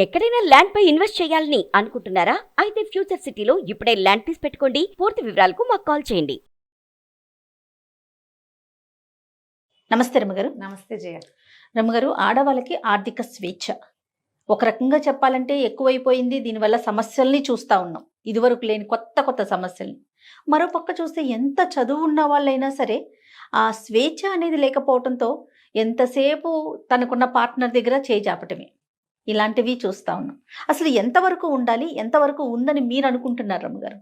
ఎక్కడైనా ల్యాండ్ పై ఇన్వెస్ట్ చేయాలని అనుకుంటున్నారా? అయితే ఫ్యూచర్ సిటీలో ఇప్పుడే ల్యాండ్ పీస్ పెట్టుకోండి. పూర్తి వివరాలకు మాకు కాల్ చేయండి. నమస్తే రమ్మగారు. నమస్తే జయ. రమ్మగారు, ఆడవాళ్ళకి ఆర్థిక స్వేచ్ఛ ఒక రకంగా చెప్పాలంటే ఎక్కువైపోయింది. దీనివల్ల సమస్యల్ని చూస్తూ ఉన్నాం, ఇదివరకు లేని కొత్త కొత్త సమస్యల్ని. మరోపక్క చూస్తే ఎంత చదువు ఉన్న వాళ్ళైనా సరే ఆ స్వేచ్ఛ అనేది లేకపోవడంతో ఎంతసేపు తనకున్న పార్ట్నర్ దగ్గర చేజాపటమే, ఇలాంటివి చూస్తూ ఉన్నాం. అసలు ఎంతవరకు ఉండాలి, ఎంతవరకు ఉందని మీరు అనుకుంటున్నారు రమ్మగారు?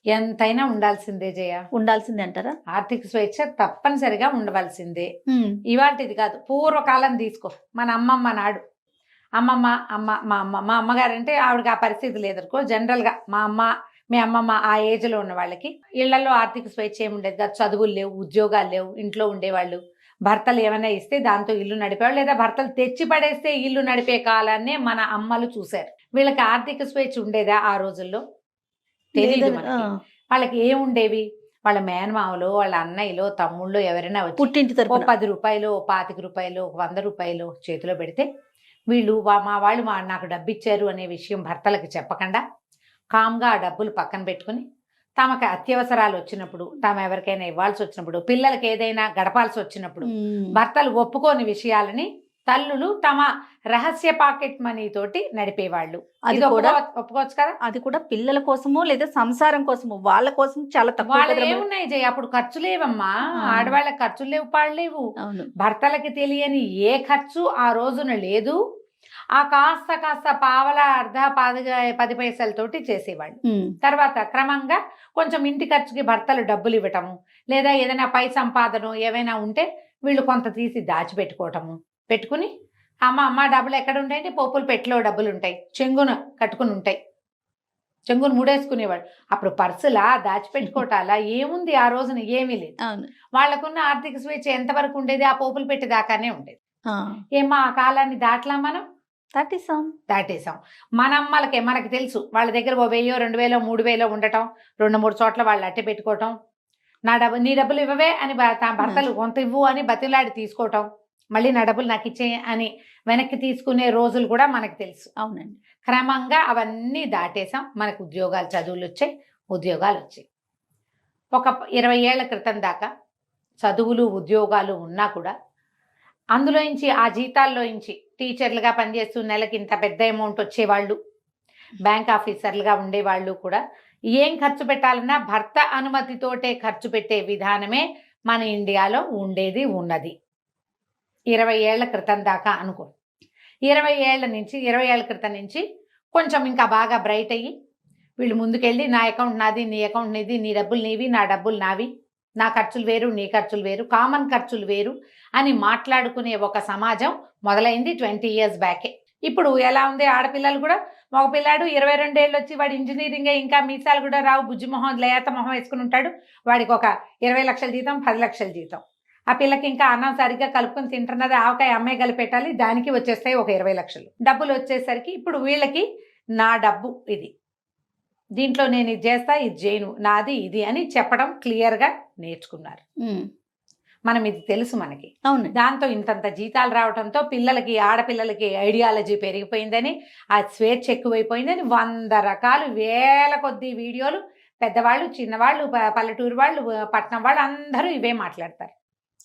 ఎంతైనా ఉండాల్సిందే జయ. ఉండాల్సిందే అంటారా? ఆర్థిక స్వేచ్ఛ తప్పనిసరిగా ఉండవలసిందే. ఇవాళది కాదు, పూర్వకాలం తీసుకో. మన అమ్మమ్మ నాడు మా అమ్మగారు అంటే ఆవిడకి ఆ పరిస్థితి లేదనుకో. జనరల్గా మా అమ్మ, మీ అమ్మమ్మ ఆ ఏజ్లో ఉన్న వాళ్ళకి ఇళ్లలో ఆర్థిక స్వేచ్ఛ ఏముండేది కాదు. చదువులు లేవు, ఉద్యోగాలు లేవు, ఇంట్లో ఉండేవాళ్ళు. భర్తలు ఏమైనా ఇస్తే దాంతో ఇల్లు నడిపేవాళ్ళు, లేదా భర్తలు తెచ్చి పడేస్తే ఇల్లు నడిపే కాలాన్నే మన అమ్మలు చూశారు. వీళ్ళకి ఆర్థిక స్వేచ్ఛ ఉండేదా ఆ రోజుల్లో? తెలియదు మనకి. వాళ్ళకి ఏముండేవి? వాళ్ళ మేనమామలు, వాళ్ళ అన్నయ్యలో, తమ్ముళ్ళు ఎవరైనా వచ్చి పుట్టింటి తరపున 10 రూపాయలు, 25 రూపాయలు, 100 రూపాయలు చేతిలో పెడితే వీళ్ళు మా వాళ్ళు నాకు డబ్బు ఇచ్చారు అనే విషయం భర్తలకు చెప్పకుండా కామ్గా ఆ డబ్బులు పక్కన పెట్టుకుని తమకు అత్యవసరాలు వచ్చినప్పుడు, తాము ఎవరికైనా ఇవ్వాల్సి వచ్చినప్పుడు, పిల్లలకి ఏదైనా గడపాల్సి వచ్చినప్పుడు భర్తలు ఒప్పుకోని విషయాలని తల్లులు తమ రహస్య పాకెట్ మనీ తోటి నడిపేవాళ్ళు. అది కూడా ఒప్పుకోవచ్చు కదా. అది కూడా పిల్లల కోసమో లేదా సంసారం కోసమో, వాళ్ళ కోసం చాలా తక్కువ. వాళ్ళు ఏమున్నాయి జయ, అప్పుడు ఖర్చు లేవమ్మా. ఆడవాళ్ళకి ఖర్చులు లేవు, పాడలేవు. భర్తలకి తెలియని ఏ ఖర్చు ఆ రోజున లేదు. ఆ కాస్త పావల అర్ధ 10 పైసలతోటి చేసేవాళ్ళు. తర్వాత క్రమంగా కొంచెం ఇంటి ఖర్చుకి భర్తలు డబ్బులు ఇవ్వటము, లేదా ఏదైనా పై సంపాదన ఏమైనా ఉంటే వీళ్ళు కొంత తీసి దాచిపెట్టుకోవటము. పెట్టుకుని అమ్మ డబ్బులు ఎక్కడ ఉంటాయంటే పోపులు పెట్టిలో డబ్బులు ఉంటాయి, చెంగున కట్టుకుని ఉంటాయి, చెంగును ముడేసుకునేవాడు. అప్పుడు పర్సులా దాచిపెట్టుకోవటాలా ఏముంది ఆ రోజున? ఏమీ లేదు. వాళ్ళకున్న ఆర్థిక స్వేచ్ఛ ఎంతవరకు ఉండేది? ఆ పోపులు పెట్టేదాకానే ఉండేది. ఏమా ఆ కాలాన్ని దాటలా మనం? దాటేసాం. మన అమ్మలకే మనకి తెలుసు. వాళ్ళ దగ్గర 1000, 2000, 3000 ఉండటం, 2-3 చోట్ల వాళ్ళు అట్టే పెట్టుకోవటం. నీ డబ్బులు ఇవ్వవే అని భర్తలు కొంత ఇవ్వు అని బతిలాడి తీసుకోవటం, మళ్ళీ నా డబ్బులు నాకు ఇచ్చే అని వెనక్కి తీసుకునే రోజులు కూడా మనకు తెలుసు. అవునండి. క్రమంగా అవన్నీ దాటేసాం. మనకు ఉద్యోగాలు, చదువులు వచ్చాయి, ఉద్యోగాలు వచ్చాయి. ఒక 20 ఏళ్ల క్రితం దాకా చదువులు, ఉద్యోగాలు ఉన్నా కూడా అందులోంచి, ఆ జీతాల్లోంచి టీచర్లుగా పనిచేస్తూ నెలకి ఇంత పెద్ద అమౌంట్ వచ్చేవాళ్ళు, బ్యాంక్ ఆఫీసర్లుగా ఉండేవాళ్ళు కూడా ఏం ఖర్చు పెట్టాలన్నా భర్త అనుమతితోటే ఖర్చు పెట్టే విధానమే మన ఇండియాలో ఉండేది, ఉన్నది. 20 ఏళ్ల క్రితం దాకా అనుకో. 20 ఏళ్ల క్రితం నుంచి కొంచెం ఇంకా బాగా బ్రైట్ అయ్యి వీళ్ళు ముందుకెళ్ళి నా అకౌంట్ నాది, నీ అకౌంట్ నీది, నీ డబ్బులు నీవి, నా డబ్బులు నావి, నా ఖర్చులు వేరు, నీ ఖర్చులు వేరు, కామన్ ఖర్చులు వేరు అని మాట్లాడుకునే ఒక సమాజం మొదలైంది 20 years బ్యాకే. ఇప్పుడు ఎలా ఉంది? ఆడపిల్లలు కూడా, మగ పిల్లాడు 22 ఏళ్ళు వచ్చి వాడు ఇంజనీరింగ్ ఇంకా మీసాలు కూడా రావు, బుజ్జి మొహం, లేత మొహం వేసుకుని ఉంటాడు. వాడికి ఒక 20 లక్షల జీతం, 10 లక్షల జీతం. ఆ పిల్లకి ఇంకా అన్నం సరిగ్గా కలుపుకొని తింటున్నది, ఆవకాయ అమ్మాయి కలిపెట్టాలి, దానికి వచ్చేస్తాయి ఒక 20 లక్షలు. డబ్బులు వచ్చేసరికి ఇప్పుడు వీళ్ళకి నా డబ్బు ఇది, దీంట్లో నేను ఇది చేస్తా, ఇది చేయను, నాది ఇది అని చెప్పడం క్లియర్గా నేర్చుకున్నారు. మనం ఇది తెలుసు మనకి. అవును. దాంతో ఇంతంత జీతాలు రావడంతో పిల్లలకి, ఆడపిల్లలకి ఐడియాలజీ పెరిగిపోయిందని, ఆ స్వేచ్ఛ ఎక్కువైపోయిందని 100 రకాలు, వేల కొద్ది వీడియోలు, పెద్దవాళ్ళు, చిన్నవాళ్ళు, పల్లెటూరు వాళ్ళు, పట్నం వాళ్ళు అందరూ ఇవే మాట్లాడతారు.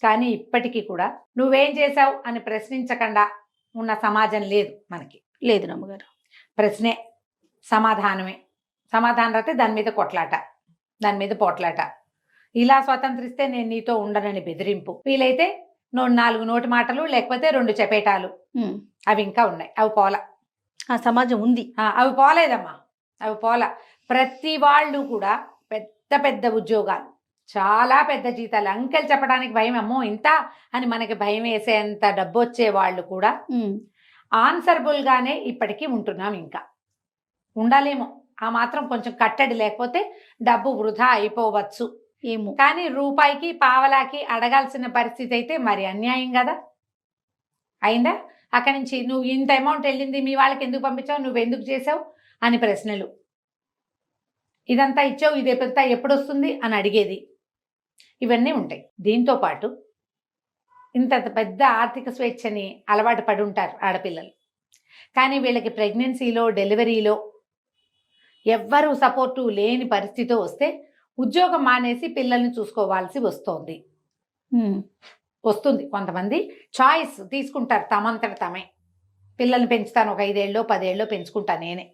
కానీ ఇప్పటికీ కూడా నువ్వేం చేసావు అని ప్రశ్నించకుండా ఉన్న సమాజం లేదు మనకి. లేదు నమ్మగారు. ప్రశ్నే, సమాధానమే. సమాధానం రాతే దాని మీద కొట్లాట, దాని మీద పోట్లాట. ఇలా స్వతంత్రిస్తే నేను నీతో ఉండనని బెదిరింపు. వీలైతే 4 నోటి మాటలు, లేకపోతే 2 చపేటాలు. అవి ఇంకా ఉన్నాయి, అవి పోలా. ఆ సమాజం ఉంది, అవి పోలేదమ్మా, అవి పోలా. ప్రతి వాళ్ళు కూడా పెద్ద పెద్ద ఉద్యోగాలు, చాలా పెద్ద జీతాలు, అంకెలు చెప్పడానికి భయం, అమ్మో ఇంత అని మనకి భయం వేసేంత డబ్బు వచ్చే వాళ్ళు కూడా ఆన్సరబుల్గానే ఇప్పటికీ ఉంటున్నాం. ఇంకా ఉండాలేమో, ఆ మాత్రం కొంచెం కట్టడి లేకపోతే డబ్బు వృధా అయిపోవచ్చు ఏమో. కానీ రూపాయికి, పావలాకి అడగాల్సిన పరిస్థితి అయితే మరి అన్యాయం కదా. అయిందా? అక్కడి నుంచి నువ్వు ఇంత అమౌంట్ వెళ్ళింది, మీ వాళ్ళకి ఎందుకు పంపించావు, నువ్వు ఎందుకు చేసావు అని ప్రశ్నలు. ఇదంతా ఇచ్చావు, ఇదేంతా ఎప్పుడు వస్తుంది అని అడిగేది. ఇవన్నీ ఉంటాయి. దీంతో పాటు ఇంత పెద్ద ఆర్థిక స్వేచ్ఛని అలవాటు పడి ఉంటారు ఆడపిల్లలు. కానీ వీళ్ళకి ప్రెగ్నెన్సీలో డెలివరీలో ఎవ్వరూ సపోర్టు లేని పరిస్థితి వస్తే ఉద్యోగం మానేసి పిల్లల్ని చూసుకోవాల్సి వస్తుంది. కొంతమంది చాయిస్ తీసుకుంటారు, తమంతట తమే పిల్లల్ని పెంచుతాను, ఒక 5 ఏళ్ళో 10 ఏళ్ళో పెంచుకుంటా నేనే,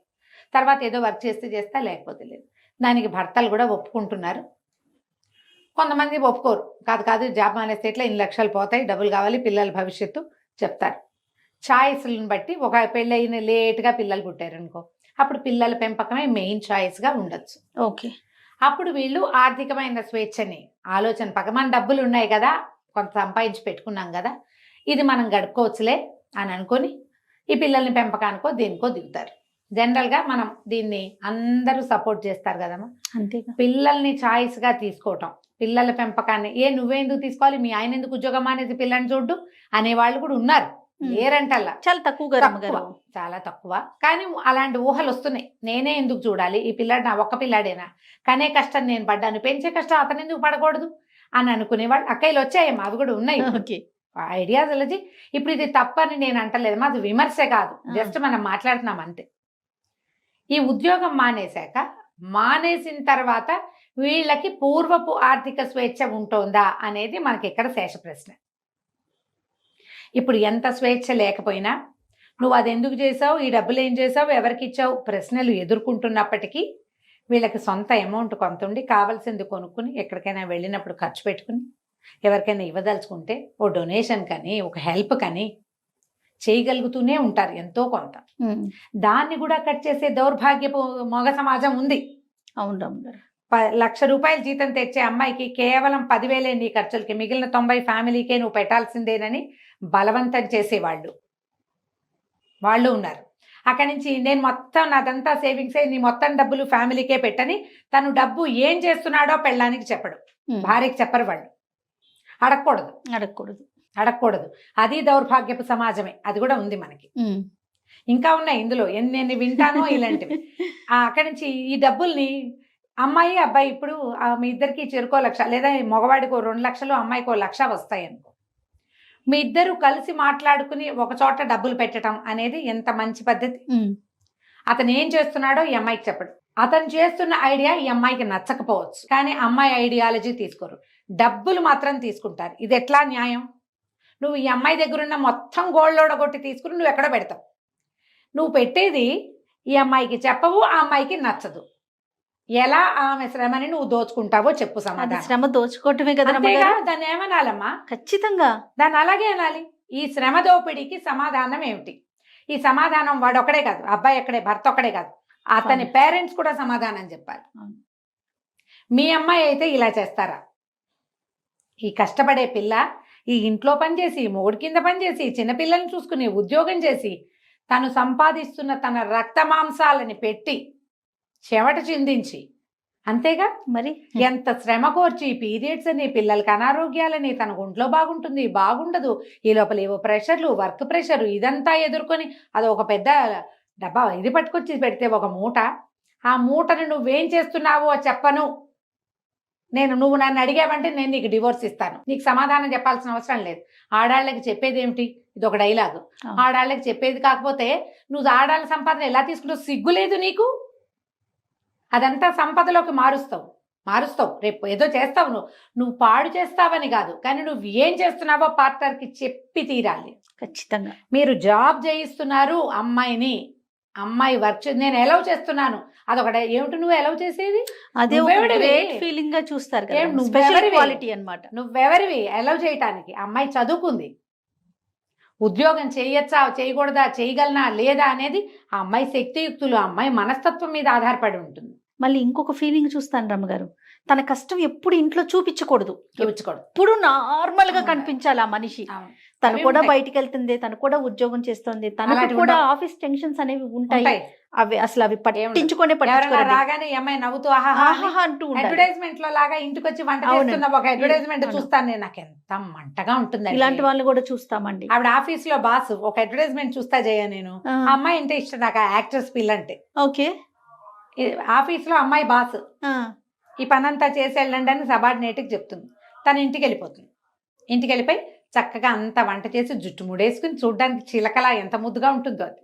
తర్వాత ఏదో వర్క్ చేస్తా, లేకపోతే లేదు. దానికి భర్తలు కూడా ఒప్పుకుంటున్నారు. కొంతమంది ఒప్పుకోరు, కాదు జాబ్ మానేస్తే ఇట్లా ఇన్ని లక్షలు పోతాయి, డబ్బులు కావాలి, పిల్లల భవిష్యత్తు చెప్తారు. చాయిస్లను బట్టి ఒక పెళ్ళైన లేట్గా పిల్లలు పుట్టారు అనుకో, అప్పుడు పిల్లల పెంపకమే మెయిన్ చాయిస్గా ఉండొచ్చు. ఓకే. అప్పుడు వీళ్ళు ఆర్థికమైన స్వేచ్ఛని ఆలోచన మన డబ్బులు ఉన్నాయి కదా, కొంత సంపాదించి పెట్టుకున్నాం కదా, ఇది మనం గడుపుకోవచ్చులే అని అనుకొని ఈ పిల్లల్ని పెంపకానికో దేనికో దిగుతారు. జనరల్గా మనం దీన్ని అందరూ సపోర్ట్ చేస్తారు కదమ్మా. అంతేగా. పిల్లల్ని చాయిస్గా తీసుకోవటం, పిల్లల పెంపకాన్ని నువ్వెందుకు తీసుకోవాలి, మీ ఆయన ఎందుకు ఉద్యోగం అనేది పిల్లని చూడ్డు అనేవాళ్ళు కూడా ఉన్నారు, లేరంటల్లా. చాలా తక్కువ, చాలా తక్కువ. కానీ అలాంటి ఊహలు వస్తున్నాయి. నేనే ఎందుకు చూడాలి, ఈ పిల్లాడు నా ఒక్క పిల్లాడేనా, కనే కష్టం నేను పడ్డాను, పెంచే కష్టం అతను ఎందుకు పడకూడదు అని అనుకునేవాళ్ళు అక్కయ్యలు వచ్చాయేమో, అవి కూడా ఉన్నాయి. ఐడియాలజీ. ఇప్పుడు ఇది తప్పని నేను అంటలేదు, మాది విమర్శ కాదు, జస్ట్ మనం మాట్లాడుతున్నాం అంతే. ఈ ఉద్యోగం మానేసిన తర్వాత వీళ్ళకి పూర్వపు ఆర్థిక స్వేచ్ఛ ఉంటుందా అనేది మనకి ఇక్కడ శేష ప్రశ్న. ఇప్పుడు ఎంత స్వేచ్ఛ లేకపోయినా నువ్వు అది ఎందుకు చేసావు, ఈ డబ్బులు ఏం చేసావు, ఎవరికి ఇచ్చావు ప్రశ్నలు ఎదుర్కొంటున్నప్పటికీ వీళ్ళకి సొంత అమౌంట్ కొంత ఉండి కావాల్సింది కొనుక్కుని ఎక్కడికైనా వెళ్ళినప్పుడు ఖర్చు పెట్టుకుని ఎవరికైనా ఇవ్వదలుచుకుంటే ఓ డొనేషన్ కానీ ఒక హెల్ప్ కానీ చేయగలుగుతూనే ఉంటారు ఎంతో కొంత. దాన్ని కూడా కట్ చేసే దౌర్భాగ్యపు మగ సమాజం ఉంది. అవును. 1,00,000 రూపాయలు జీతం తెచ్చే అమ్మాయికి కేవలం 10,000 నీ ఖర్చులకి, మిగిలిన 90 ఫ్యామిలీకే నువ్వు పెట్టాల్సిందేనని బలవంతం చేసేవాళ్ళు ఉన్నారు. అక్కడి నుంచి నేను మొత్తం నాదంతా సేవింగ్స్ నీ మొత్తం డబ్బులు ఫ్యామిలీకే పెట్టని తను డబ్బు ఏం చేస్తున్నాడో పెళ్ళానికి చెప్పడు, భార్యకి చెప్పరు. వాళ్ళు అడగకూడదు. అది దౌర్భాగ్యపు సమాజమే, అది కూడా ఉంది మనకి. ఇంకా ఉన్నాయి ఇందులో ఎన్ని వింటానో ఇలాంటివి. అక్కడి నుంచి ఈ డబ్బుల్ని అమ్మాయి అబ్బాయి ఇప్పుడు మీ ఇద్దరికి చెరుకో 1,00,000 లేదా మగవాడికో 2 లక్షలు అమ్మాయికో 1,00,000 వస్తాయి అనుకో, మీ ఇద్దరు కలిసి మాట్లాడుకుని ఒక చోట డబ్బులు పెట్టడం అనేది ఎంత మంచి పద్ధతి. అతను ఏం చేస్తున్నాడో ఈ అమ్మాయికి చెప్పడు, అతను చేస్తున్న ఐడియా ఈ అమ్మాయికి నచ్చకపోవచ్చు, కానీ అమ్మాయి ఐడియాలజీ తీసుకోరు, డబ్బులు మాత్రం తీసుకుంటారు. ఇది ఎట్లా న్యాయం? నువ్వు ఈ అమ్మాయి దగ్గర ఉన్న మొత్తం గోల్డ్ కొట్టి తీసుకుని నువ్వు ఎక్కడ పెడతావు? నువ్వు పెట్టేది ఈ అమ్మాయికి చెప్పవు, ఆ అమ్మాయికి నచ్చదు. ఎలా ఆమె శ్రమని నువ్వు దోచుకుంటావో చెప్పు. సమాధానం శ్రమ దోచుకోవటమే కదా. దాన్ని ఏమనాలమ్మా? ఖచ్చితంగా దాన్ని అలాగే అనాలి. ఈ శ్రమ దోపిడీకి సమాధానం ఏమిటి? ఈ సమాధానం వాడు ఒక్కడే కాదు, అబ్బాయి ఒక్కడే, భర్త ఒక్కడే కాదు, అతని పేరెంట్స్ కూడా సమాధానం చెప్పాలి. మీ అమ్మాయి అయితే ఇలా చేస్తారా? ఈ కష్టపడే పిల్ల ఈ ఇంట్లో పనిచేసి, మొగుడి కింద పనిచేసి, చిన్నపిల్లల్ని చూసుకుని, ఉద్యోగం చేసి, తను సంపాదిస్తున్న తన రక్త మాంసాలని పెట్టి చెమట చిందించి, అంతేగా మరి ఎంత శ్రమ కోర్చి పీరియడ్స్ అని, పిల్లలకి అనారోగ్యాలని, తన ఒంట్లో బాగుండదు, ఈ లోపల ఏవో ప్రెషర్లు, వర్క్ ప్రెషర్, ఇదంతా ఎదుర్కొని అది ఒక పెద్ద డబ్బా ఇది పట్టుకొచ్చి పెడితే ఒక మూట, ఆ మూటను నువ్వేం చేస్తున్నావో చెప్పను నువ్వు నన్ను అడిగావంటే నేను నీకు డివోర్స్ ఇస్తాను. నీకు సమాధానం చెప్పాల్సిన అవసరం లేదు. ఆడాళ్ళకి చెప్పేది ఏమిటి? ఇది ఒక డైలాగు. ఆడాళ్ళకి చెప్పేది కాకపోతే నువ్వు ఆడాళ్ళ సంపాదన ఎలా తీసుకుంటావు? సిగ్గులేదు నీకు? అదంతా సంపదలోకి మారుస్తావు. రేపు ఏదో చేస్తావు, నువ్వు పాడు చేస్తావని కాదు, కానీ నువ్వు ఏం చేస్తున్నావో పార్ట్నర్కి చెప్పి తీరాలి. ఖచ్చితంగా. మీరు జాబ్ చేయిస్తున్నారు అమ్మాయిని, అమ్మాయి వర్క్ నేను ఎలవ్ చేస్తున్నాను, అదొకటి. ఏమిటి నువ్వు ఎలవ్ చేసేది? అదే ఫీలింగ్ గా చూస్తారు కదా, నువ్వెవరివి ఎలవ్ చేయటానికి? అమ్మాయి చదువుకుంది, ఉద్యోగం చేయొచ్చా చేయకూడదా, చేయగలనా లేదా అనేది ఆ అమ్మాయి శక్తియుక్తులు, ఆ అమ్మాయి మనస్తత్వం మీద ఆధారపడి ఉంటుంది. మళ్ళీ ఇంకొక ఫీలింగ్ చూస్తాను రమ్మగారు, తన కష్టం ఎప్పుడు ఇంట్లో చూపించకూడదు. ఇప్పుడు నార్మల్ గా కనిపించాలి ఆ మనిషి. తను కూడా బయటికి వెళ్తుంది, తను కూడా ఉద్యోగం చేస్తుంది, తనకు కూడా ఆఫీస్ టెన్షన్స్ అనేవి ఉంటాయి. అవి పట్టించుకునే రాగానే అమ్మాయి నవ్వుతూ అంటూ అడ్వర్టైజ్మెంట్ లో లాగా ఇంటికి వచ్చి వంట చేస్తున్న ఒక అడ్వర్టైజ్మెంట్ చూస్తాను నేను, నాకు ఎంత మంటగా ఉంటుంది. ఇలాంటి వాళ్ళు కూడా చూస్తామండి. ఆవిడ ఆఫీస్ లో బాస్ ఒక అడ్వర్టైజ్మెంట్ చూస్తా జయ నేను, అమ్మాయి అంటే ఇష్టం నాకు, యాక్ట్రెస్ పిల్ల అంటే. ఓకే. ఆఫీస్ లో అమ్మాయి బాస్ ఈ పనంతా చేసి వెళ్ళండి అని సబార్డినేట్కి చెప్తుంది. తను ఇంటికి వెళ్ళిపోతుంది. ఇంటికి వెళ్ళిపోయి చక్కగా అంత వంట చేసి జుట్టు ముడేసుకుని చూడ్డానికి చిలకలా ఎంత ముద్దుగా ఉంటుందో అది.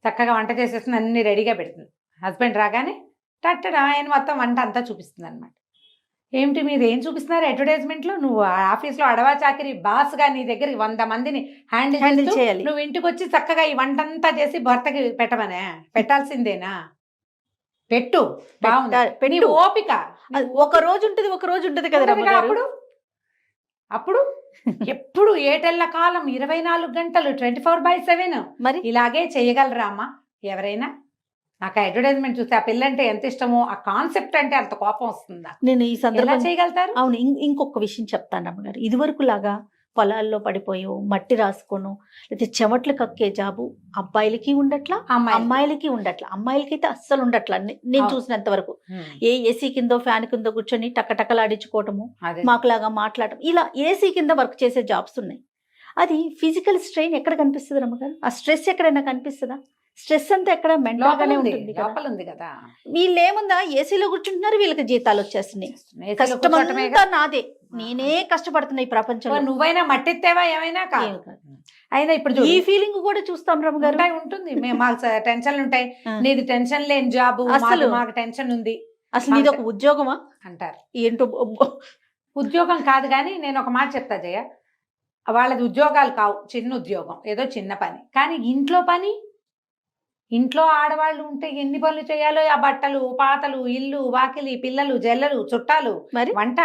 చక్కగా వంట చేసేస్తుంది, అన్ని రెడీగా పెడుతుంది. హస్బెండ్ రాగానే టట్టడా ఆయన మొత్తం వంట అంతా చూపిస్తుంది అనమాట. ఏమిటి మీరు ఏం చూపిస్తున్నారు అడ్వర్టైజ్మెంట్లో? నువ్వు ఆఫీస్లో అడవా చాకిరి బాస్గా నీ దగ్గరికి 100 మందిని హ్యాండిల్ హ్యాండిల్ చేయాలి. నువ్వు ఇంటికి వచ్చి చక్కగా ఈ వంట అంతా చేసి భర్తకి పెట్టమనే? పెట్టాల్సిందేనా? పెట్టు, బాగుంది. పెట్టు. నీ ఓపిక అది ఒక రోజు ఉంటది కదా ఉంటదిగా. రమ్మగారు. అప్పుడు అప్పుడు ఎప్పుడు ఏటెళ్ళ కాలం 24 గంటలు 24/7 మరి ఇలాగే చేయగలరా అమ్మా ఎవరైనా? నాకు అడ్వర్టైజ్మెంట్ చూస్తే ఆ పిల్లంటే ఎంత ఇష్టమో, ఆ కాన్సెప్ట్ అంటే అంత కోపం వస్తుందా? నేను ఈ ఎలా సందర్భంగా చేయగలుగుతారు? అవును, ఇంకొక విషయం చెప్తాను రమ్మగారు. ఇదివరకు లాగా పొలాల్లో పడిపోయో మట్టి రాసుకోను లేకపోతే చెమట్లు కక్కే జాబు అబ్బాయిలకి ఉండట్లా, అమ్మాయిలకి ఉండట్లా. అమ్మాయిలకైతే అస్సలు ఉండట్లా నేను అవును. చూసినంత వరకు. ఏ ఏసీ కిందో ఫ్యాన్ కిందో కూర్చొని టకటకలాడించుకోవటము, అదే. మాకులాగా మాట్లాడటం, ఇలా ఏసీ కింద వర్క్ చేసే జాబ్స్ ఉన్నాయి. అది ఫిజికల్ స్ట్రెయిన్ ఎక్కడ కనిపిస్తుంది రమ్మగారు? ఆ స్ట్రెస్ ఎక్కడైనా కనిపిస్తుందా? స్ట్రెస్ అంతా ఎక్కడ మెంటల్ లోపల గానే ఉంది, ఉంటుంది కదా. లోపల ఉంది కదా. వీళ్ళు ఏముందా ఏసీలో కూర్చుంటున్నారు, వీళ్ళకి జీతాలు వచ్చేస్తున్నాయి. ఏసీలో కష్టం కూర్చోటమేగా. అంతా నాదే, నేనే కష్టపడుతున్నా ఈ ప్రపంచంలో. నువ్వైనా మట్టిత్తేవా ఏమైనా కాదు. ఏం కాదు. అయినా ఇప్పుడు ఈ చూడు, ఫీలింగ్ కూడా చూస్తాం రమ్మ గారు. ఉంటుంది. మాకు టెన్షన్లు ఉంటాయి. ఆ. నీది టెన్షన్ లేని జాబు, అసలు. మాకు టెన్షన్ ఉంది అసలు ఇది ఒక ఉద్యోగమా అంటారు. ఏంటో ఉద్యోగం కాదు. కానీ నేను ఒక మాట చెప్తా జయ, వాళ్ళది ఉద్యోగాలు కావు, చిన్న ఉద్యోగం, ఏదో చిన్న పని. కానీ ఇంట్లో పని, ఇంట్లో ఆడవాళ్ళు ఉంటే ఎన్ని పనులు చేయాలో, ఆ బట్టలు పాతలు, ఇల్లు వాకిలి, పిల్లలు జల్లలు, చుట్టాలు, మరి వంట,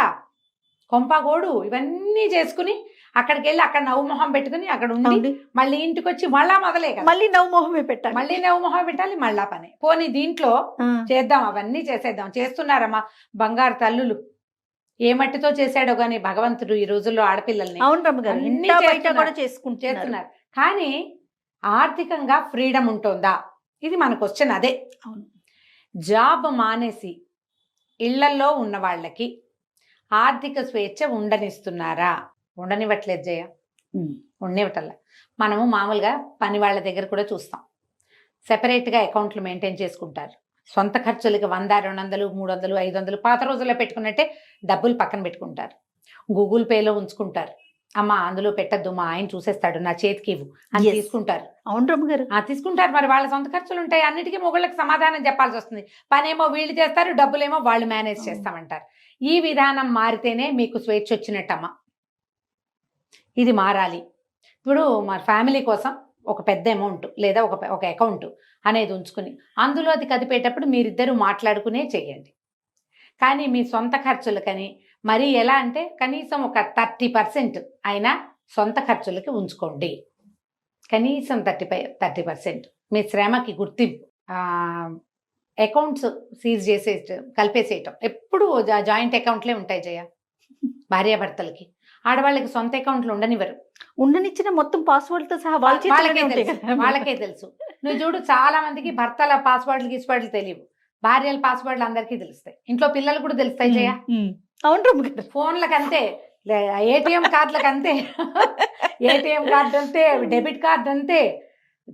కొంపగోడు, ఇవన్నీ చేసుకుని అక్కడికి వెళ్ళి అక్కడ నవ్వు మొహం పెట్టుకుని అక్కడ ఉండి అవును. మళ్ళీ ఇంటికి వచ్చి మళ్ళా మొదలే కదా. మళ్ళీ నవ్వు మొహమే పెట్టాలి. మళ్ళీ నవ్వు మొహం పెట్టాలి, మళ్ళా పని. పోనీ దీంట్లో ఆ. చేద్దాం, అవన్నీ చేసేద్దాం. చేస్తున్నారమ్మా బంగారు తల్లులు. ఏ మట్టితో చేశాడో గాని భగవంతుడు ఈ రోజుల్లో ఆడపిల్లల్ని అవును రమ్మ గారు, అన్నీ ఇంటా బయట చేస్తున్నారు. కూడా చేసుకుంటున్నారు. చేస్తున్నారు. కానీ ఆర్థికంగా ఫ్రీడమ్ ఉంటుందా? ఇది మన క్వశ్చన్. అదే అవును. జాబ్ మానేసి ఇళ్లల్లో ఉన్న వాళ్ళకి ఆర్థిక స్వేచ్ఛ ఉండనిస్తున్నారా? ఉండనివ్వట్లేదు జయ, ఉండనివ్వటల్లా. మనము మామూలుగా పని వాళ్ళ దగ్గర కూడా చూస్తాం, సెపరేట్గా అకౌంట్లు మెయింటైన్ చేసుకుంటారు. సొంత ఖర్చులకి 100, 200, 300, 500 పాత రోజుల్లో పెట్టుకున్నట్టే డబ్బులు పక్కన పెట్టుకుంటారు. గూగుల్ పేలో ఉంచుకుంటారు. అమ్మ అందులో పెట్టద్దు, మా ఆయన చూసేస్తాడు, నా చేతికి ఇవ్వు అని Yes. తీసుకుంటారు. అవును రమ్మ గారు. తీసుకుంటారు. మరి వాళ్ళ సొంత ఖర్చులు ఉంటాయి, అన్నిటికీ మొగుళ్ళకి సమాధానం చెప్పాల్సి వస్తుంది. పనేమో వీళ్ళు చేస్తారు, డబ్బులేమో వాళ్ళు మేనేజ్ చేస్తామంటారు. ఈ విధానం మారితేనే మీకు స్వేచ్ఛ వచ్చినట్టమ్మా. ఇది మారాలి. ఇప్పుడు మా ఫ్యామిలీ కోసం ఒక పెద్ద అమౌంట్ లేదా ఒక అకౌంట్ అనేది ఉంచుకుని అందులో అది కదిపేటప్పుడు మీరిద్దరూ మాట్లాడుకునే చేయండి. కానీ మీ సొంత ఖర్చులకని మరి ఎలా అంటే కనీసం ఒక 30% అయినా సొంత ఖర్చులకి ఉంచుకోండి. కనీసం 30% మీ శ్రమకి గుర్తింపు. అకౌంట్స్ సీజ్ కలిపేసేయటం. ఎప్పుడు జాయింట్ అకౌంట్లే ఉంటాయి జయ భార్యాభర్తలకి. ఆడవాళ్ళకి సొంత అకౌంట్లు ఉండనివ్వరు. ఉండనిచ్చిన మొత్తం పాస్వర్డ్ తో సహా వాళ్ళ వాళ్ళకే చేతిలోనే ఉంటాయి తెలుసు, కదా. వాళ్ళకే తెలుసు. నువ్వు చూడు, చాలా మందికి భర్తల పాస్వర్డ్లు తెలియవు, భార్యల పాస్వర్డ్లు అందరికీ తెలుస్తాయి. ఇంట్లో పిల్లలు కూడా తెలుస్తాయి జయ. అవును రమ్మ గారు. ఫోన్లకు అంతే, ఏటీఎం కార్డులకు అంతే. ఏటీఎం కార్డు అంతే, డెబిట్ కార్డు అంతే,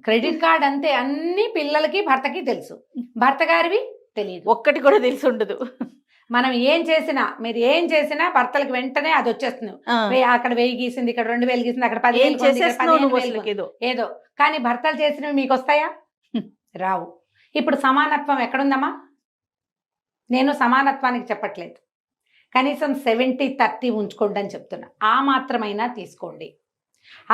క్రెడిట్ కార్డు అంతే. అన్ని పిల్లలకి భర్తకి తెలుసు, భర్త గారివి తెలియదు. ఒక్కటి కూడా తెలిసి ఉండదు. మనం ఏం చేసినా, మీరు ఏం చేసినా భర్తలకు వెంటనే అది వచ్చేస్తుంది. అక్కడ 1000 గీసింది, ఇక్కడ 2000 గీసింది, అక్కడ 10,000 కొంది, ఇక్కడ 15,000 కొంది. ఏదో. కానీ భర్తలు చేసినవి మీకు వస్తాయా? రావు. ఇప్పుడు సమానత్వం ఎక్కడుందమ్మా? నేను సమానత్వానికి చెప్పట్లేదు, కనీసం 70-30 ఉంచుకోండి అని చెప్తున్నా. ఆ మాత్రమైనా తీసుకోండి.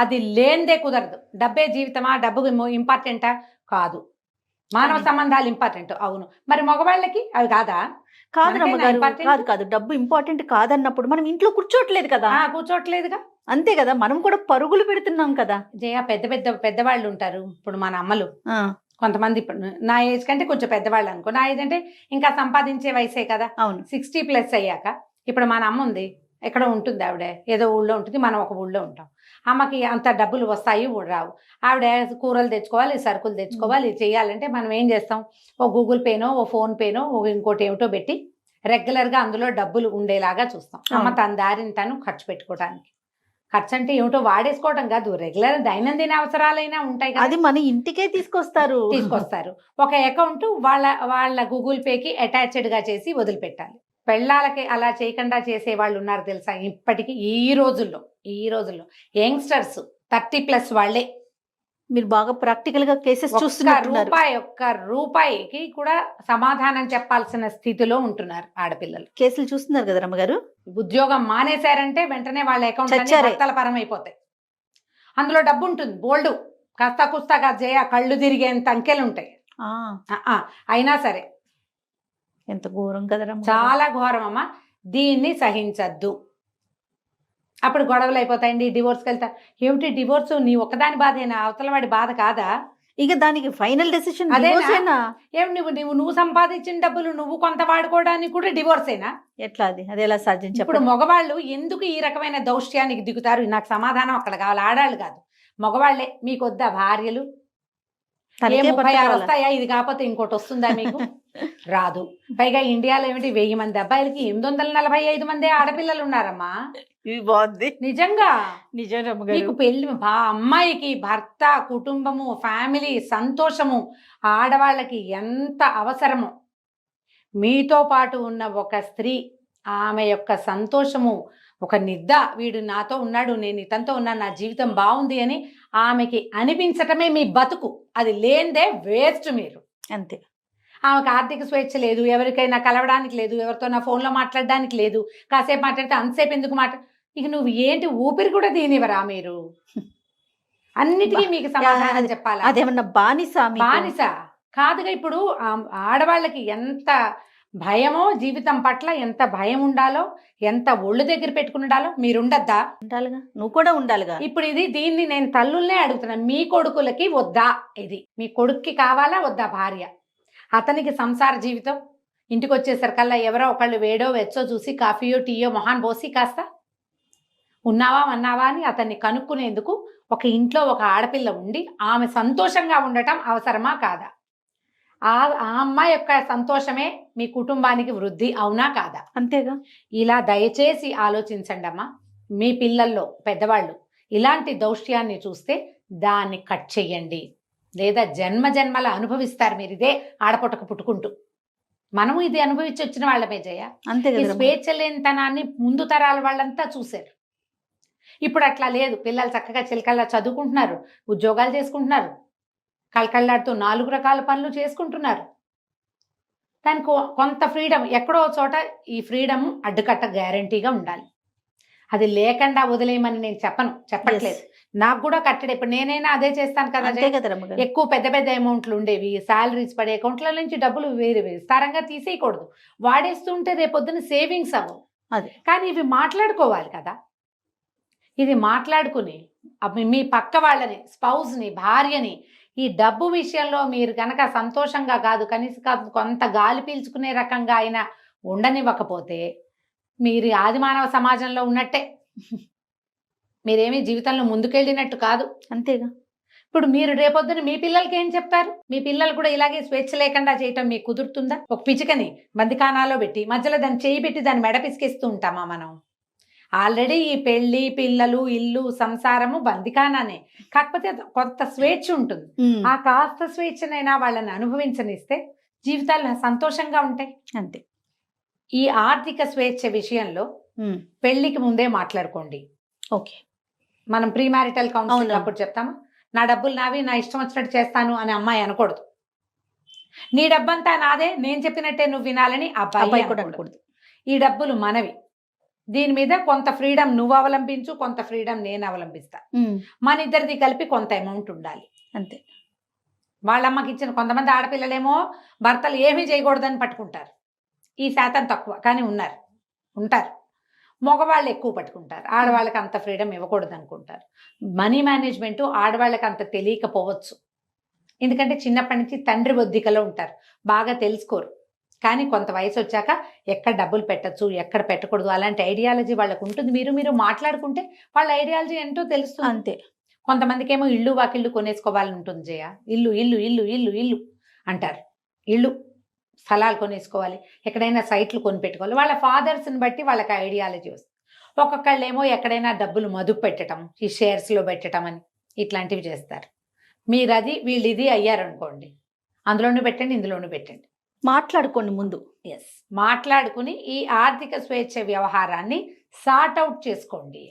అది లేనిదే కుదరదు. డబ్బే జీవితమా, డబ్బు ఇంపార్టెంటా? కాదు. మానవ సంబంధాలు ఇంపార్టెంట్. అవును. మరి మగవాళ్ళకి అవి కాదా? కాదు రమ్మ మనకేనా గారు, important? కాదు డబ్బు ఇంపార్టెంట్ కాదన్నప్పుడు మనం ఇంట్లో కూర్చోట్లేదు కదా. కూర్చోట్లేదుగా. అంతే కదా, మనం కూడా పరుగులు పెడుతున్నాం కదా. జయ, పెద్దవాళ్ళు ఉంటారు. ఇప్పుడు మన అమ్మలు కొంతమంది, ఇప్పుడు నా ఏజ్ కంటే కొంచెం పెద్దవాళ్ళు అనుకో. నా ఏజ్ అంటే ఇంకా సంపాదించే వయసే కదా. అవును. 60+ అయ్యాక ఇప్పుడు మన అమ్మ ఉంది, ఎక్కడో ఉంటుంది, ఆవిడ ఏదో ఊళ్ళో ఉంటుంది, మనం ఒక ఊళ్ళో ఉంటాం. అమ్మకి అంత డబ్బులు వస్తాయి రావు. ఆవిడ కూరలు తెచ్చుకోవాలి, సరుకులు తెచ్చుకోవాలి, చేయాలంటే మనం ఏం చేస్తాం? ఓ గూగుల్ పేనో, ఓ ఫోన్ పేనో, ఇంకోటి ఏమిటో పెట్టి రెగ్యులర్గా అందులో డబ్బులు ఉండేలాగా చూస్తాం. అమ్మ తన దారిని తను ఖర్చు పెట్టుకోవడానికి. ఖర్చు అంటే ఏమిటో వాడేసుకోవడం కాదు, రెగ్యులర్ దైనందిన అవసరాలైనా ఉంటాయి కదా, అది మన ఇంటికే తీసుకొస్తారు. ఒక అకౌంట్ వాళ్ళ గూగుల్ పేకి అటాచ్డ్గా చేసి వదిలిపెట్టాలి. పెళ్ళాలకి అలా చేయకుండా చేసే వాళ్ళు ఉన్నారు తెలుసా ఇప్పటికీ. ఈ రోజుల్లో యంగ్స్టర్స్ 30+ వాళ్ళే మీరు బాగా ప్రాక్టికల్ గా కేసెస్ చూస్తున్నారు. ఒక్క రూపాయికి కూడా సమాధానం చెప్పాల్సిన స్థితిలో ఉంటున్నారు ఆడపిల్లలు. కేసులు చూస్తున్నారు కదా రమ్మగారు. ఉద్యోగం మానేశారంటే వెంటనే వాళ్ళ అకౌంట్ చచ్చారే. భర్తల పరం అయిపోతాయి. అందులో డబ్బు ఉంటుంది బోల్డు, కాస్త కుస్తా జయ కళ్ళు తిరిగేంత అంకెలు ఉంటాయి. అయినా సరే ఎంత ఘోరం కదా రమ్మగారు. చాలా ఘోరం అమ్మా. దీన్ని సహించద్దు. అప్పుడు గొడవలు అయిపోతాయండి, డివోర్స్కి వెళ్తా. ఏమిటి డివోర్స్? నీ ఒక్కదాని బాధేనా? అవతల వాడి బాధ కాదా? ఇక దానికి ఫైనల్ డెసిషన్ అదేనా? ఏం నువ్వు సంపాదించిన డబ్బులు నువ్వు కొంత వాడుకోవడానికి కూడా డివోర్సేనా? ఎట్లా అది ఎలా సాధ్యం? ఇప్పుడు చెప్పండి. మగవాళ్ళు ఎందుకు ఈ రకమైన దౌష్ట్యానికి దిగుతారు? నాకు సమాధానం అక్కడ కావాలి. ఆడాళ్ళు కాదు, మగవాళ్లే. మీకు వద్దా భార్యలు? తనకే భర్త 36 కావాలా? వస్తాయా? ఇది కాకపోతే ఇంకోటి వస్తుందా మీకు? రాదు. పైగా ఇండియాలో ఏమిటి 1000 మంది అబ్బాయిలకి 845 మంది ఆడపిల్లలు ఉన్నారమ్మా. ఇది బాగుంది నిజంగా. నిజం రమ్మగారు. మీకు పెళ్లి అమ్మాయికి భర్త, కుటుంబము, ఫ్యామిలీ, సంతోషము ఆడవాళ్ళకి ఎంత అవసరమో, మీతో పాటు ఉన్న ఒక స్త్రీ ఆమె యొక్క సంతోషము, ఒక నిద్ద, వీడు నాతో ఉన్నాడు, నేను ఇతనితో ఉన్నాను, నా జీవితం బాగుంది అని ఆమెకి అనిపించటమే మీ బతుకు. అది లేనిదే వేస్ట్ మీరు. అంతే. ఆమెకు ఆర్థిక స్వేచ్ఛ లేదు, ఎవరికైనా కలవడానికి లేదు, ఎవరితో నా ఫోన్లో మాట్లాడడానికి లేదు. కాసేపు మాట్లాడితే అంతసేపు ఎందుకు ఇక నువ్వు ఏంటి ఊపిరి కూడా దీనివరా మీరు? అన్నిటికీ మీకు సమాధానం చెప్పాలా? అదేమన్నా బానిస? బానిస కాదుగా. ఇప్పుడు ఆడవాళ్ళకి ఎంత భయమో, జీవితం పట్ల ఎంత భయం ఉండాలో, ఎంత ఒళ్ళు దగ్గర పెట్టుకుని ఉండాలో మీరుండద్దా? ఉండాలిగా, నువ్వు కూడా ఉండాలిగా. ఇప్పుడు దీన్ని నేను తల్లుల్నే అడుగుతున్నాను. మీ కొడుకులకి వద్దా? ఇది మీ కొడుక్కి కావాలా వద్దా భార్య? అతనికి సంసార జీవితం, ఇంటికి వచ్చేసరికల్లా ఎవరో ఒకళ్ళు వేడో వెచ్చో చూసి కాఫీయో టీయో మొహాన్ పోసి కాస్త ఉన్నావా అన్నావా అని అతన్ని కనుక్కునేందుకు ఒక ఇంట్లో ఒక ఆడపిల్ల ఉండి ఆమె సంతోషంగా ఉండటం అవసరమా కాదా? ఆ అమ్మాయి యొక్క సంతోషమే మీ కుటుంబానికి వృద్ధి, అవునా కాదా? అంతేగా. ఇలా దయచేసి ఆలోచించండి అమ్మా. మీ పిల్లల్లో పెద్దవాళ్ళు ఇలాంటి దౌష్ట్యాన్ని చూస్తే దాన్ని కట్ చెయ్యండి, లేదా జన్మ జన్మల అనుభవిస్తారు మీరు ఇదే ఆడపొట్టకు పుట్టుకుంటూ. మనము ఇది అనుభవించి వచ్చిన వాళ్ళమే జయ. అంతే ఈ కదా. స్వేచ్ఛ లేనితనాన్ని ముందు తరాల వాళ్ళంతా చూశారు. ఇప్పుడు అట్లా లేదు. పిల్లలు చక్కగా చిలకల్లా చదువుకుంటున్నారు, ఉద్యోగాలు చేసుకుంటున్నారు, కళకళ్ళాడుతూ 4 రకాల పనులు చేసుకుంటున్నారు. దానికి కొంత ఫ్రీడమ్, ఎక్కడో చోట ఈ ఫ్రీడమ్ అడ్డుకట్ట గ్యారంటీగా ఉండాలి. అది లేకుండా వదిలేయమని నేను చెప్పట్లేదు. నాకు కూడా కట్టడే. ఇప్పుడు నేనైనా అదే చేస్తాను కదా. అంతే కదా రమ్మగారు. ఎక్కువ పెద్ద పెద్ద అమౌంట్లు ఉండేవి, శాలరీస్ పడే అకౌంట్ల నుంచి డబ్బులు వేరే విస్తారంగా తీసేయకూడదు. వాడేస్తుంటే రేపొద్దున సేవింగ్స్ అవ్వవు. అదే. కానీ ఇవి మాట్లాడుకోవాలి కదా. ఇది మాట్లాడుకుని మీ పక్క వాళ్ళని, స్పౌస్ని, భార్యని ఈ డబ్బు విషయంలో మీరు కనుక సంతోషంగా కాదు, కనీసం కొంత గాలి పీల్చుకునే రకంగా అయినా ఉండనివ్వకపోతే మీరు ఆది మానవ సమాజంలో ఉన్నట్టే. మీరేమీ జీవితంలో ముందుకెళ్ళినట్టు కాదు. అంతేగా. ఇప్పుడు మీరు రేపొద్దున మీ పిల్లలకి ఏం చెప్తారు? మీ పిల్లలు కూడా ఇలాగే స్వేచ్ఛ లేకుండా చేయటం మీకు కుదురుతుందా? ఒక పిచికని బందికానాలో పెట్టి మధ్యలో దాన్ని చేయి పెట్టి దాన్ని మెడ పిసికేస్తూ ఉంటామా మనం? ఆల్రెడీ ఈ పెళ్లి, పిల్లలు, ఇల్లు, సంసారము బందికానానే. కాకపోతే కొంత స్వేచ్ఛ ఉంటుంది. ఆ కాస్త స్వేచ్ఛనైనా వాళ్ళని అనుభవించనిస్తే జీవితాలు సంతోషంగా ఉంటాయి. అంతే. ఈ ఆర్థిక స్వేచ్ఛ విషయంలో పెళ్లికి ముందే మాట్లాడుకోండి. ఓకే. మనం ప్రీ మ్యారిటల్ కౌన్సిలింగ్ అప్పుడు చెప్తాము, నా డబ్బులు నావి, నా ఇష్టం వచ్చినట్టు చేస్తాను అని అమ్మాయి అనకూడదు. నీ డబ్బంతా నాదే, నేను చెప్పినట్టే నువ్వు వినాలని అబ్బాయి కూడా అనకూడదు. ఈ డబ్బులు మనవి, దీని మీద కొంత ఫ్రీడమ్ నువ్వు అవలంబించు, కొంత ఫ్రీడమ్ నేను అవలంబిస్తా. మన ఇద్దరిది కలిపి కొంత అమౌంట్ ఉండాలి. అంతే. వాళ్ళమ్మకి ఇచ్చిన కొంతమంది ఆడపిల్లలేమో భర్తలు ఏమీ చేయకూడదని పట్టుకుంటారు. ఈ శాతం తక్కువ, కానీ ఉంటారు. మగవాళ్ళు ఎక్కువ పట్టుకుంటారు. ఆడవాళ్ళకి అంత ఫ్రీడమ్ ఇవ్వకూడదు అనుకుంటారు. మనీ మేనేజ్మెంట్ ఆడవాళ్ళకి అంత తెలియకపోవచ్చు. ఎందుకంటే చిన్నప్పటి నుంచి తండ్రి ఒద్దికలో ఉంటారు, బాగా తెలుసుకోరు. కానీ కొంత వయసు వచ్చాక ఎక్కడ డబ్బులు పెట్టచ్చు, ఎక్కడ పెట్టకూడదు, అలాంటి ఐడియాలజీ వాళ్ళకు ఉంటుంది. మీరు మాట్లాడుకుంటే వాళ్ళ ఐడియాలజీ ఏంటో తెలుస్తుంది. అంతే. కొంతమందికి ఏమో ఇల్లు వాకిళ్ళు కొనేసుకోవాలని ఉంటుంది జయ. ఇల్లు ఇల్లు ఇల్లు ఇల్లు ఇల్లు అంటారు. ఇల్లు స్థలాలు కొనేసుకోవాలి, ఎక్కడైనా సైట్లు కొని పెట్టుకోవాలి. వాళ్ళ ఫాదర్స్ని బట్టి వాళ్ళకి ఐడియాలజీ వస్తుంది. ఒక్కొక్కళ్ళేమో ఎక్కడైనా డబ్బులు మదుపు పెట్టడం, ఈ షేర్స్లో పెట్టడం అని ఇట్లాంటివి చేస్తారు. మీరు అది వీళ్ళు ఇది అయ్యారనుకోండి, అందులోనూ పెట్టండి, ఇందులోనూ పెట్టండి. మాట్లాడుకోండి ముందు. మాట్లాడుకుని ఈ ఆర్థిక స్వేచ్ఛ వ్యవహారాన్ని సార్ట్ అవుట్ చేసుకోండి.